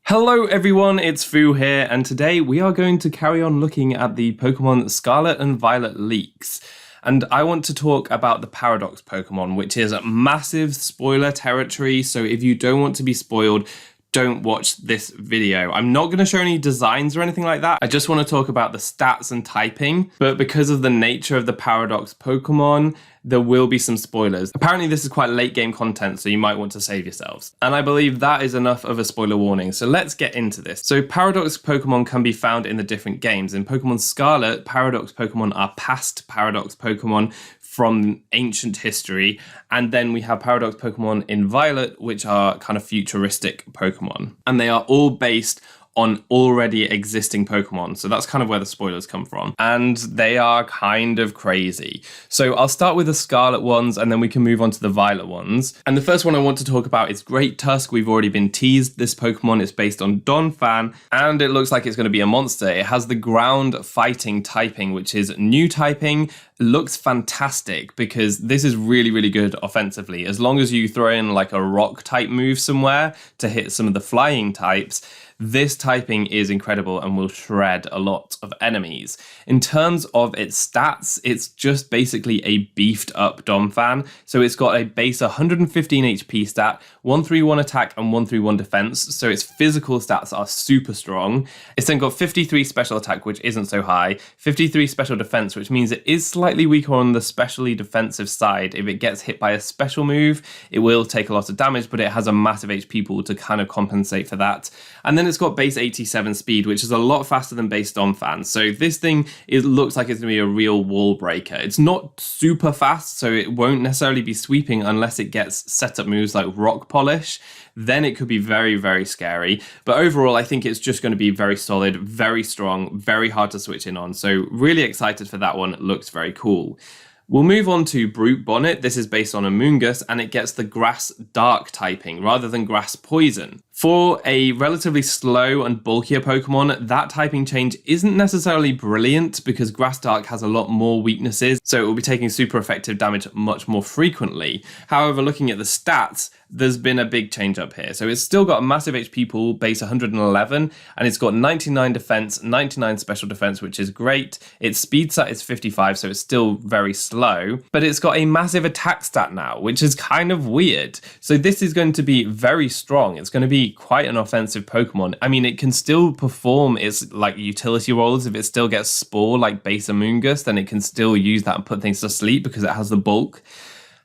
Hello everyone, it's Foo here, and today we are going to carry on looking at the Pokemon Scarlet and Violet leaks. And I want to talk about the Paradox Pokemon, which is massive spoiler territory, so if you don't want to be spoiled, don't watch this video. I'm not going to show any designs or anything like that. I just want to talk about the stats and typing, but because of the nature of the Paradox Pokemon, there will be some spoilers. Apparently this is quite late game content, so you might want to save yourselves. And I believe that is enough of a spoiler warning, so let's get into this. So Paradox Pokemon can be found in the different games. In Pokemon Scarlet, Paradox Pokemon are past Paradox Pokemon from ancient history, and then we have Paradox Pokemon in Violet, which are kind of futuristic Pokemon. And they are all based on already existing Pokemon. So that's kind of where the spoilers come from. And they are kind of crazy. So I'll start with the Scarlet ones and then we can move on to the Violet ones. And the first one I want to talk about is Great Tusk. We've already been teased. This Pokemon is based on Donphan and it looks like it's going to be a monster. It has the ground fighting typing, which is new typing. Looks fantastic because this is really, really good offensively. As long as you throw in like a rock type move somewhere to hit some of the flying types, this typing is incredible and will shred a lot of enemies. In terms of its stats, it's just basically a beefed up Donphan. So it's got a base 115 HP stat, 131 attack and 131 defense. So its physical stats are super strong. It's then got 53 special attack, which isn't so high, 53 special defense, which means it is slightly weaker on the specially defensive side. If it gets hit by a special move, it will take a lot of damage, but it has a massive HP pool to kind of compensate for that. And then it's got base 87 speed, which is a lot faster than base Donphan. So this thing looks like it's going to be a real wall breaker. It's not super fast, so it won't necessarily be sweeping unless it gets setup moves like Rock Polish. Then it could be very, very scary. But overall, I think it's just going to be very solid, very strong, very hard to switch in on. So really excited for that one. It looks very cool. We'll move on to Brute Bonnet. This is based on Amoonguss and it gets the Grass Dark typing rather than Grass Poison. For a relatively slow and bulkier Pokemon, that typing change isn't necessarily brilliant because Grass Dark has a lot more weaknesses, so it will be taking super effective damage much more frequently. However, looking at the stats, there's been a big change up here. So it's still got a massive HP pool, base 111, and it's got 99 defense, 99 special defense, which is great. Its speed stat is 55, so it's still very slow, but it's got a massive attack stat now, which is kind of weird. So this is going to be very strong. It's going to be quite an offensive Pokemon. I mean, it can still perform its like utility roles. If it still gets Spore like base Amoonguss, then it can still use that and put things to sleep because it has the bulk.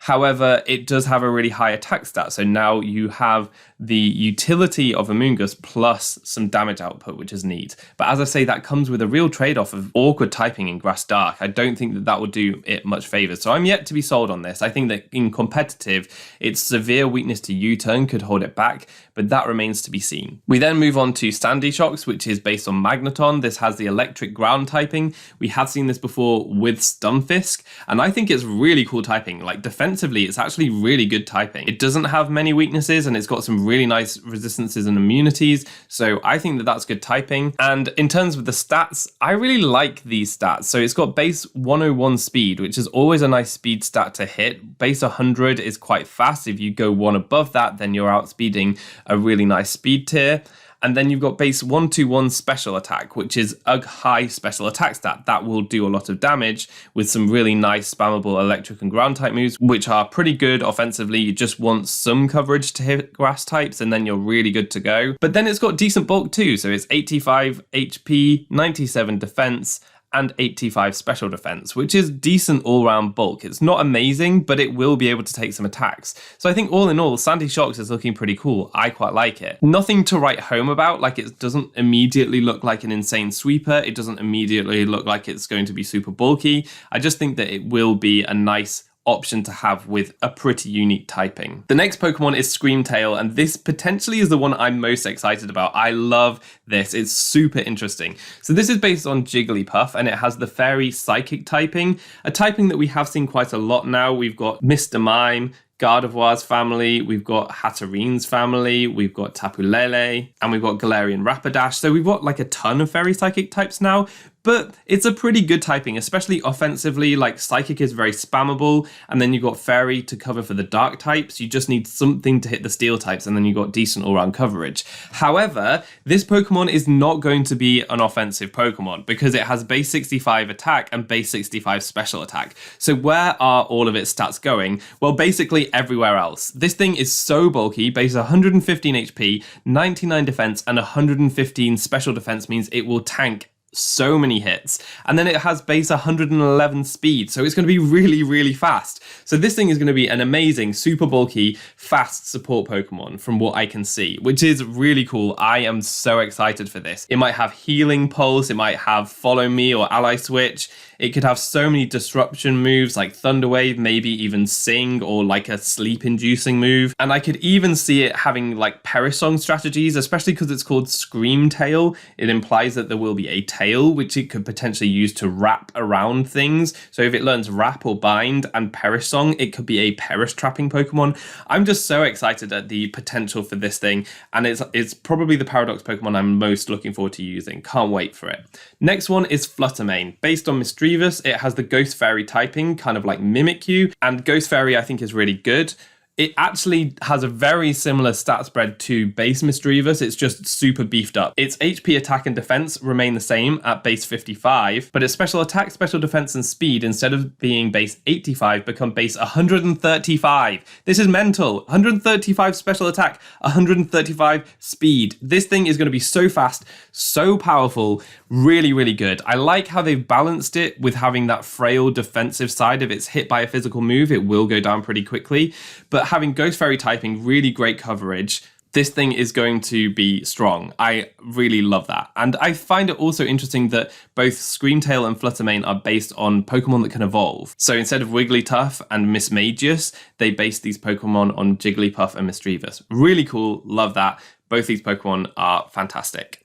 However, it does have a really high attack stat, so now you have the utility of Amoonguss plus some damage output, which is neat. But as I say, that comes with a real trade-off of awkward typing in Grass Dark. I don't think that that will do it much favours, so I'm yet to be sold on this. I think that in competitive, its severe weakness to U-turn could hold it back, but that remains to be seen. We then move on to Sandy Shocks, which is based on Magneton. This has the electric ground typing. We have seen this before with Stunfisk, and I think it's really cool typing. Like defensively, it's actually really good typing. It doesn't have many weaknesses, and it's got some really nice resistances and immunities, so I think that that's good typing. And in terms of the stats, I really like these stats. So it's got base 101 speed, which is always a nice speed stat to hit. Base 100 is quite fast. If you go one above that, then you're outspeeding a really nice speed tier. And then you've got base 121 special attack, which is a high special attack stat. That will do a lot of damage with some really nice spammable electric and ground type moves, which are pretty good offensively. You just want some coverage to hit grass types and then you're really good to go. But then it's got decent bulk too. So it's 85 HP, 97 defense, and 85 special defense, which is decent all-round bulk. It's not amazing, but it will be able to take some attacks. So I think all in all, Sandy Shocks is looking pretty cool. I quite like it. Nothing to write home about, like it doesn't immediately look like an insane sweeper. It doesn't immediately look like it's going to be super bulky. I just think that it will be a nice option to have with a pretty unique typing. The next Pokemon is Screamtail, and this potentially is the one I'm most excited about. I love this. It's super interesting. So this is based on Jigglypuff, and it has the Fairy Psychic typing, a typing that we have seen quite a lot now. We've got Mr. Mime, Gardevoir's family, we've got Hatterine's family, we've got Tapu Lele, and we've got Galarian Rapidash. So we've got like a ton of Fairy Psychic types now, but it's a pretty good typing, especially offensively. Like Psychic is very spammable, and then you've got Fairy to cover for the dark types. You just need something to hit the steel types, and then you've got decent all-round coverage. However, this Pokemon is not going to be an offensive Pokemon because it has base 65 attack and base 65 special attack. So where are all of its stats going? Well, basically everywhere else. This thing is so bulky, base 115 HP, 99 defense, and 115 special defense means it will tank so many hits, and then it has base 111 speed, so it's going to be really, really fast. So this thing is going to be an amazing, super bulky, fast support Pokemon from what I can see, which is really cool. I am so excited for this. It might have Healing Pulse, it might have Follow Me or Ally Switch. It could have so many disruption moves like Thunder Wave, maybe even Sing or like a sleep-inducing move. And I could even see it having like Perish Song strategies, especially because it's called Scream Tail. It implies that there will be a tail, which it could potentially use to wrap around things. So if it learns Wrap or Bind and Perish Song, it could be a Perish trapping Pokemon. I'm just so excited at the potential for this thing, and it's probably the Paradox Pokemon I'm most looking forward to using. Can't wait for it. Next one is Flutter Mane. Based on Mischievous, it has the Ghost Fairy typing, kind of like Mimikyu, and Ghost Fairy I think is really good. It actually has a very similar stat spread to base Mischievous, it's just super beefed up. Its HP, attack, and defense remain the same at base 55, but its special attack, special defense, and speed, instead of being base 85, become base 135. This is mental. 135 special attack, 135 speed. This thing is going to be so fast, so powerful, really, really good. I like how they've balanced it with having that frail defensive side. If it's hit by a physical move, it will go down pretty quickly, but having Ghost Fairy typing, really great coverage. This thing is going to be strong. I really love that. And I find it also interesting that both Screamtail and Flutter Mane are based on Pokemon that can evolve. So instead of Wigglytuff and Mismagius, they base these Pokemon on Jigglypuff and Mischievous. Really cool, love that. Both these Pokemon are fantastic.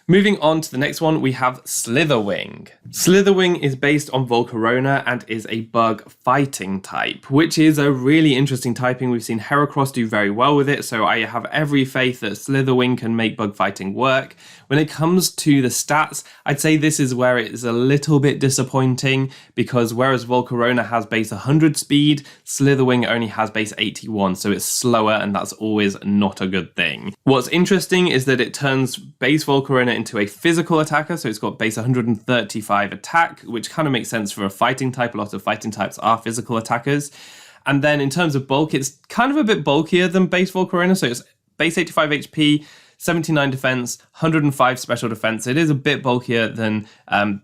Moving on to the next one, we have Slither Wing. Slither Wing is based on Volcarona and is a bug fighting type, which is a really interesting typing. We've seen Heracross do very well with it, so I have every faith that Slither Wing can make bug fighting work. When it comes to the stats, I'd say this is where it is a little bit disappointing, because whereas Volcarona has base 100 speed, Slither Wing only has base 81, so it's slower, and that's always not a good thing. What's interesting is that it turns base Volcarona into a physical attacker, so it's got base 135 attack, which kind of makes sense for a fighting type. A lot of fighting types are physical attackers. And then in terms of bulk, it's kind of a bit bulkier than base Volcarona, so it's base 85 HP, 79 defense, 105 special defense. It is a bit bulkier than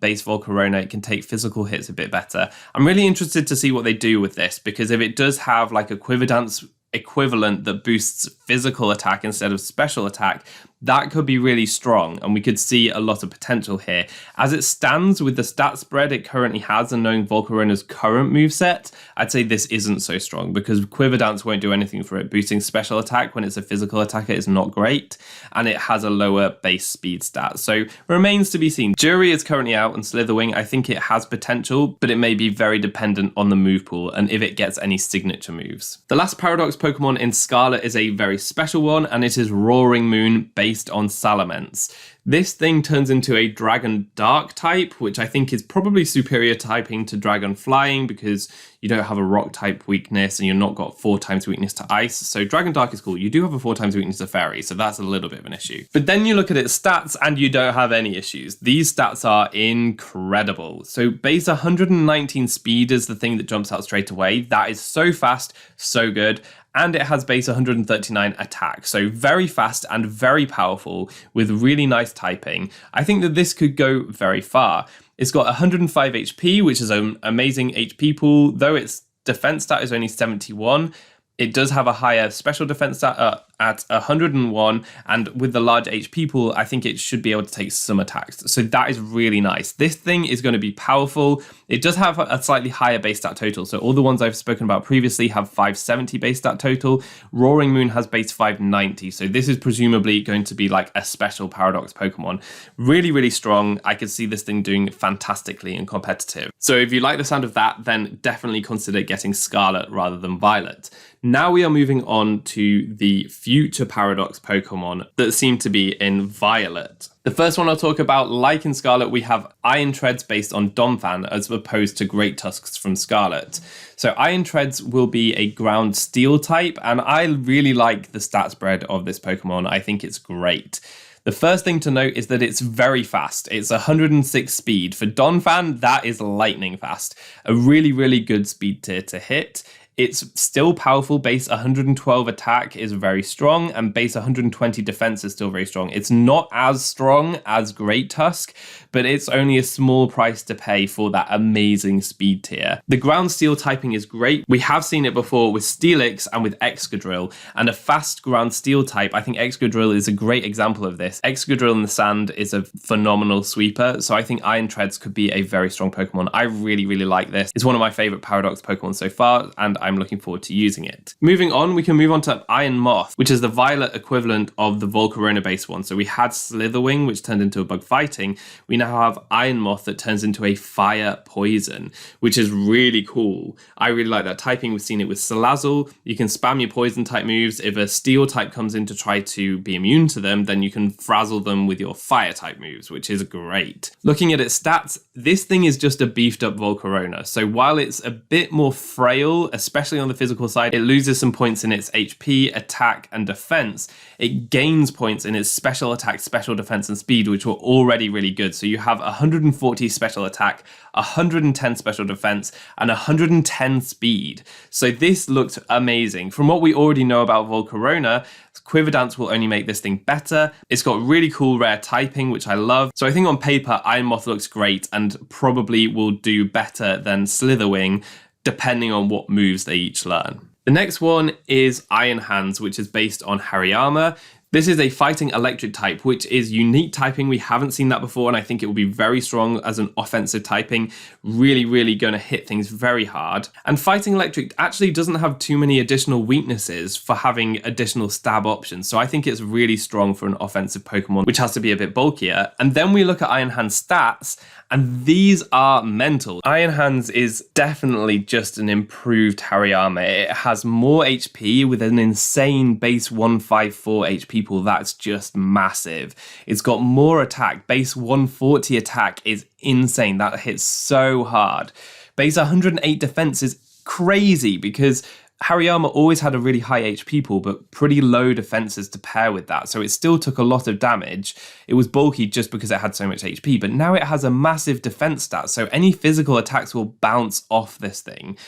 base Volcarona. It can take physical hits a bit better. I'm really interested to see what they do with this, because if it does have like a Quiver Dance equivalent that boosts physical attack instead of special attack, that could be really strong, and we could see a lot of potential here. As it stands with the stat spread it currently has, and knowing Volcarona's current moveset, I'd say this isn't so strong, because Quiver Dance won't do anything for it. Boosting special attack when it's a physical attacker is not great, and it has a lower base speed stat, so remains to be seen. Jury is currently out, and Slither Wing, I think it has potential, but it may be very dependent on the move pool, and if it gets any signature moves. The last Paradox Pokemon in Scarlet is a very special one, and it is Roaring Moon, based on Salamence. This thing turns into a Dragon Dark type, which I think is probably superior typing to Dragon Flying, because you don't have a rock type weakness and you're not got 4 times weakness to ice. So Dragon Dark is cool. You do have a 4 times weakness to Fairy, so that's a little bit of an issue. But then you look at its stats and you don't have any issues. These stats are incredible. So base 119 speed is the thing that jumps out straight away. That is so fast, so good. And it has base 139 attack, so very fast and very powerful with really nice typing. I think that this could go very far. It's got 105 HP, which is an amazing HP pool, though its defense stat is only 71. It does have a higher special defense stat at 101, and with the large HP pool, I think it should be able to take some attacks. So that is really nice. This thing is going to be powerful. It does have a slightly higher base stat total. So all the ones I've spoken about previously have 570 base stat total. Roaring Moon has base 590. So this is presumably going to be like a special Paradox Pokemon. Really, really strong. I could see this thing doing fantastically in competitive. So if you like the sound of that, then definitely consider getting Scarlet rather than Violet. Now we are moving on to the future Paradox Pokemon that seem to be in Violet. The first one I'll talk about, like in Scarlet, we have Iron Treads based on Donphan as opposed to Great Tusks from Scarlet. So Iron Treads will be a ground steel type, and I really like the stat spread of this Pokemon. I think it's great. The first thing to note is that it's very fast. It's 106 speed. For Donphan, that is lightning fast. A really, really good speed tier to hit. It's still powerful. Base 112 attack is very strong, and base 120 defense is still very strong. It's not as strong as Great Tusk, but it's only a small price to pay for that amazing speed tier. The ground steel typing is great. We have seen it before with Steelix and with Excadrill, and a fast ground steel type. I think Excadrill is a great example of this. Excadrill in the sand is a phenomenal sweeper, so I think Iron Treads could be a very strong Pokemon. I really, really like this. It's one of my favorite Paradox Pokemon so far, and I'm looking forward to using it. Moving on, we can move on to Iron Moth, which is the Violet equivalent of the Volcarona based one. So we had Slither Wing, which turned into a bug fighting. We now have Iron Moth that turns into a fire poison, which is really cool. I really like that typing. We've seen it with Salazzle. You can spam your poison type moves. If a steel type comes in to try to be immune to them, then you can frazzle them with your fire type moves, which is great. Looking at its stats, this thing is just a beefed up Volcarona. So while it's a bit more frail, especially on the physical side, it loses some points in its HP, attack, and defense. It gains points in its special attack, special defense, and speed, which were already really good. So you have 140 special attack, 110 special defense, and 110 speed. So this looked amazing. From what we already know about Volcarona, Quiver Dance will only make this thing better. It's got really cool rare typing, which I love. So I think on paper, Iron Moth looks great and probably will do better than Slither Wing, depending on what moves they each learn. The next one is Iron Hands, which is based on Hariyama. This is a fighting electric type, which is unique typing. We haven't seen that before, and I think it will be very strong as an offensive typing. Really, really going to hit things very hard. And fighting electric actually doesn't have too many additional weaknesses for having additional stab options. So I think it's really strong for an offensive Pokemon, which has to be a bit bulkier. And then we look at Iron Hands stats, and these are mental. Iron Hands is definitely just an improved Hariyama. It has more HP with an insane base 154 HP pool. That's just massive. It's got more attack. Base 140 attack is insane. That hits so hard. Base 108 defense is crazy because Hariyama always had a really high HP pool, but pretty low defenses to pair with that. So it still took a lot of damage. It was bulky just because it had so much HP, but now it has a massive defense stat. So any physical attacks will bounce off this thing.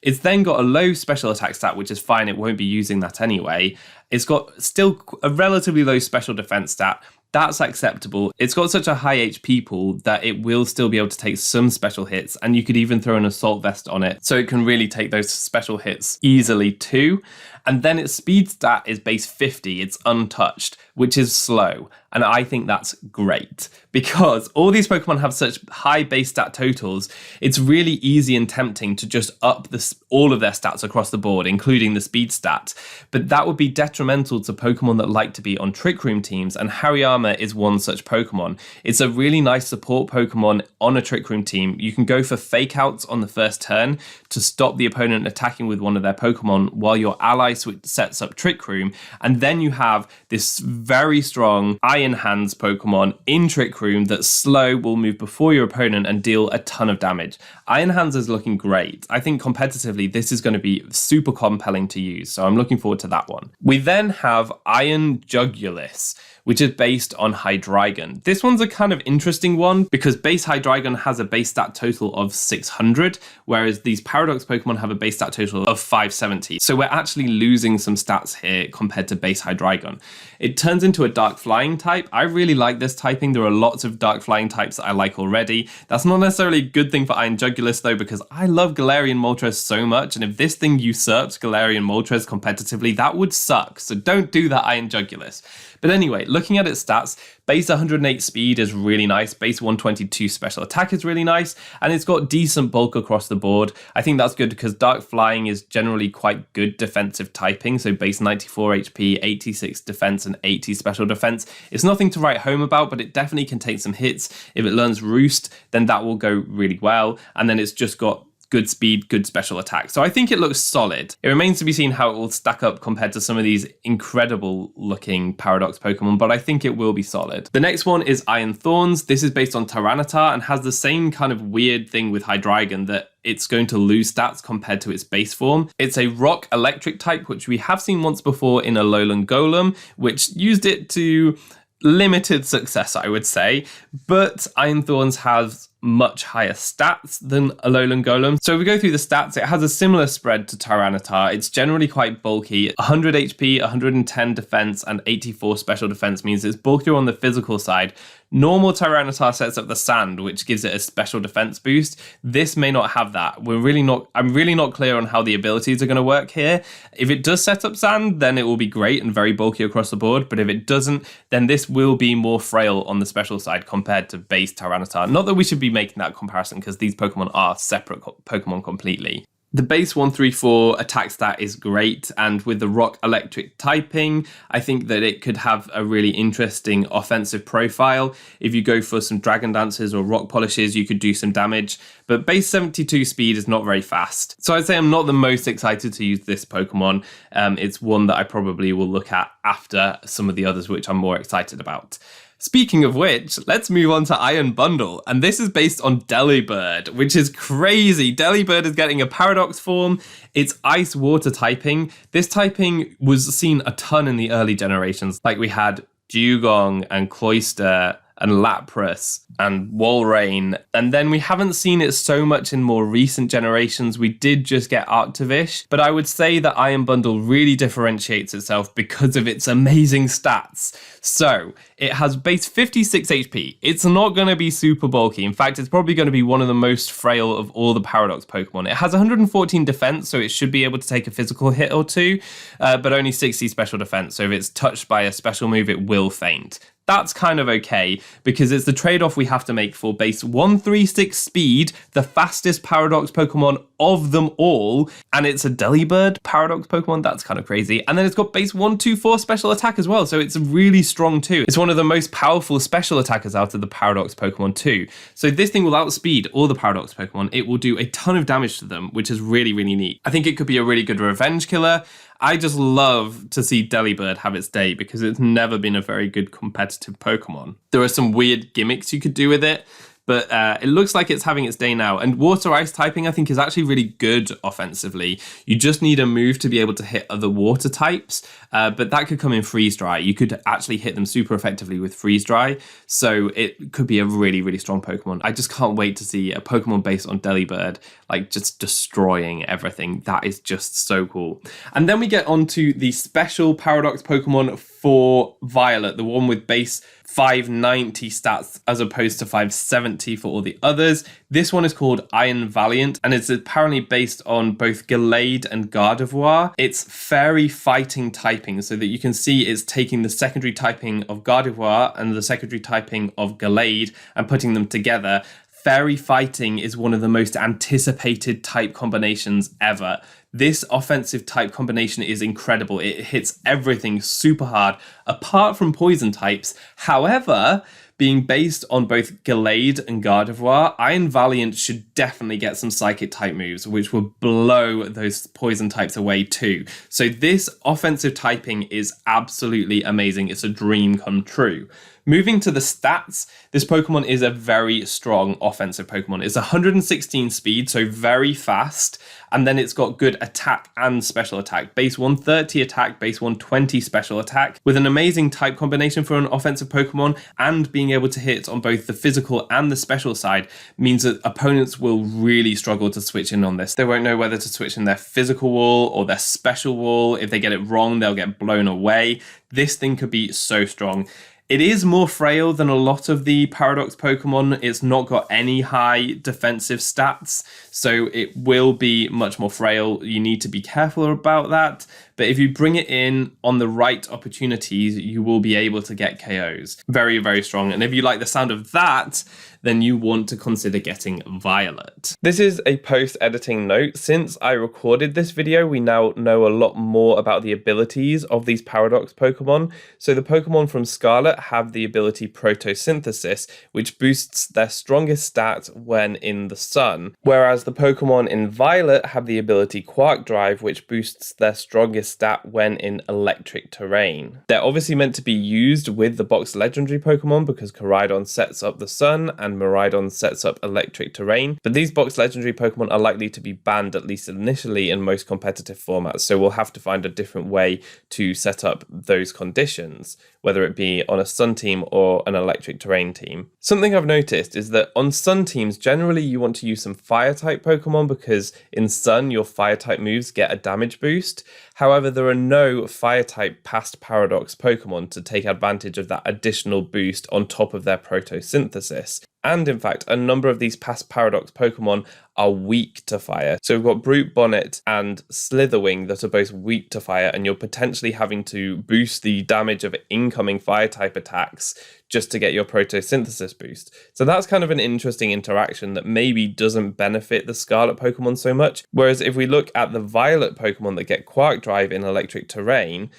It's then got a low special attack stat, which is fine. It won't be using that anyway. It's got still a relatively low special defense stat. That's acceptable. It's got such a high HP pool that it will still be able to take some special hits, and you could even throw an assault vest on it, so it can really take those special hits easily too. And then its speed stat is base 50, it's untouched, which is slow. And I think that's great because all these Pokemon have such high base stat totals. It's really easy and tempting to just up all of their stats across the board, including the speed stat. But that would be detrimental to Pokemon that like to be on Trick Room teams, and Hariyama is one such Pokemon. It's a really nice support Pokemon on a Trick Room team. You can go for fake outs on the first turn to stop the opponent attacking with one of their Pokemon while your ally sets up Trick Room, and then you have this very strong Iron Hands Pokemon in Trick Room that's slow, will move before your opponent and deal a ton of damage. Iron Hands is looking great. I think competitively this is going to be super compelling to use, so I'm looking forward to that one. We then have Iron Jugulis, which is based on Hydreigon. This one's a kind of interesting one because base Hydreigon has a base stat total of 600, whereas these Paradox Pokemon have a base stat total of 570. So we're actually losing some stats here compared to base Hydreigon. It turns into a Dark Flying type. I really like this typing. There are lots of Dark Flying types that I like already. That's not necessarily a good thing for Iron Jugulis though, because I love Galarian Moltres so much, and if this thing usurps Galarian Moltres competitively, that would suck. So don't do that, Iron Jugulis. But anyway, looking at its stats, base 108 speed is really nice, base 122 special attack is really nice, and it's got decent bulk across the board. I think that's good because Dark Flying is generally quite good defensive typing, so base 94 HP, 86 defense, and 80 special defense. It's nothing to write home about, but it definitely can take some hits. If it learns Roost, then that will go really well, and then it's just got good speed, good special attack. So I think it looks solid. It remains to be seen how it will stack up compared to some of these incredible looking Paradox Pokemon, but I think it will be solid. The next one is Iron Thorns. This is based on Tyranitar and has the same kind of weird thing with Hydreigon that it's going to lose stats compared to its base form. It's a rock electric type, which we have seen once before in Alolan Golem, which used it to limited success, I would say, but Iron Thorns has much higher stats than Alolan Golem. So if we go through the stats, it has a similar spread to Tyranitar. It's generally quite bulky. 100 HP, 110 defense, and 84 special defense means it's bulkier on the physical side. Normal Tyranitar sets up the sand, which gives it a special defense boost. This may not have that. I'm really not clear on how the abilities are going to work here. If it does set up sand, then it will be great and very bulky across the board. But if it doesn't, then this will be more frail on the special side compared to base Tyranitar. Not that we should be making that comparison because these Pokemon are separate Pokemon completely. The base 134 attack stat is great, and with the rock electric typing, I think that it could have a really interesting offensive profile. If you go for some Dragon Dances or Rock Polishes, you could do some damage, but base 72 speed is not very fast. So I'd say I'm not the most excited to use this Pokemon. It's one that I probably will look at after some of the others which I'm more excited about. Speaking of which, let's move on to Iron Bundle, and this is based on Delibird, which is crazy. Delibird is getting a Paradox form. It's Ice Water typing. This typing was seen a ton in the early generations, like we had Dugong and Cloyster and Lapras and Walrein, and then we haven't seen it so much in more recent generations. We did just get Arctovish, but I would say that Iron Bundle really differentiates itself because of its amazing stats. So it has base 56 HP. It's not going to be super bulky. In fact, it's probably going to be one of the most frail of all the Paradox Pokemon. It has 114 defense, so it should be able to take a physical hit or two, but only 60 special defense. So if it's touched by a special move, it will faint. That's kind of okay, because it's the trade-off we have to make for base 136 speed, the fastest Paradox Pokemon of them all, and it's a Delibird Paradox Pokemon. That's kind of crazy. And then it's got base 124 special attack as well, so it's really strong too. It's one of the most powerful special attackers out of the Paradox Pokemon too. So this thing will outspeed all the Paradox Pokemon. It will do a ton of damage to them, which is really, really neat. I think it could be a really good revenge killer. I just love to see Delibird have its day because it's never been a very good competitive Pokemon. There are some weird gimmicks you could do with it, but it looks like it's having its day now. And Water Ice typing, I think, is actually really good offensively. You just need a move to be able to hit other water types, but that could come in Freeze Dry. You could actually hit them super effectively with Freeze Dry, so it could be a really, really strong Pokemon. I just can't wait to see a Pokemon based on Delibird, like just destroying everything. That is just so cool. And then we get onto the special Paradox Pokemon for Violet, the one with base 590 stats as opposed to 570 for all the others. This one is called Iron Valiant, and it's apparently based on both Gallade and Gardevoir. It's fairy fighting typing, so that you can see it's taking the secondary typing of Gardevoir and the secondary typing of Gallade and putting them together. Fairy fighting is one of the most anticipated type combinations ever. This offensive type combination is incredible. It hits everything super hard, apart from poison types. However, being based on both Gallade and Gardevoir, Iron Valiant should definitely get some psychic type moves, which will blow those poison types away too. So this offensive typing is absolutely amazing. It's a dream come true. Moving to the stats, this Pokemon is a very strong offensive Pokemon. It's 116 speed, so very fast. And then it's got good attack and special attack. Base 130 attack, base 120 special attack, with an amazing type combination for an offensive Pokemon, and being able to hit on both the physical and the special side means that opponents will really struggle to switch in on this. They won't know whether to switch in their physical wall or their special wall. If they get it wrong, they'll get blown away. This thing could be so strong. It is more frail than a lot of the Paradox Pokemon. It's not got any high defensive stats, so it will be much more frail. You need to be careful about that. But if you bring it in on the right opportunities, you will be able to get KOs. Very, very strong. And if you like the sound of that, then you want to consider getting Violet. This is a post-editing note. Since I recorded this video, we now know a lot more about the abilities of these Paradox Pokemon. So the Pokemon from Scarlet Violet have the ability Photosynthesis, which boosts their strongest stat when in the sun, whereas the Pokemon in Violet have the ability Quark Drive, which boosts their strongest stat when in electric terrain. They're obviously meant to be used with the box legendary Pokemon because Koraidon sets up the sun and Miraidon sets up electric terrain, but these box legendary Pokemon are likely to be banned at least initially in most competitive formats, so we'll have to find a different way to set up those conditions, whether it be on a sun team or an electric terrain team. Something I've noticed is that on sun teams, generally you want to use some fire type Pokemon because in sun your fire type moves get a damage boost. However, there are no fire type past Paradox Pokemon to take advantage of that additional boost on top of their Photosynthesis. And in fact, a number of these past Paradox Pokemon are weak to fire. So we've got Brute, Bonnet, and Slither Wing that are both weak to fire, and you're potentially having to boost the damage of incoming fire type attacks just to get your Photosynthesis boost. So that's kind of an interesting interaction that maybe doesn't benefit the Scarlet Pokemon so much. Whereas if we look at the Violet Pokemon that get Quark Drive in electric terrain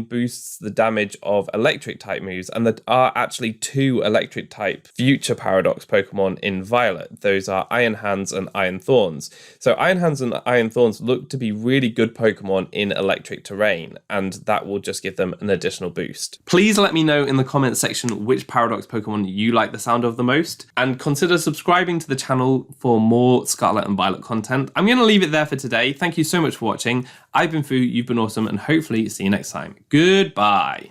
boosts the damage of electric type moves, and there are actually 2 electric type future Paradox Pokemon in Violet. Those are Iron Hands and Iron Thorns. So Iron Hands and Iron Thorns look to be really good Pokemon in electric terrain, and that will just give them an additional boost. Please let me know in the comments section which Paradox Pokemon you like the sound of the most, and consider subscribing to the channel for more Scarlet and Violet content. I'm going to leave it there for today. Thank you so much for watching. I've been Foo, you've been awesome, and hopefully see you next time. Goodbye.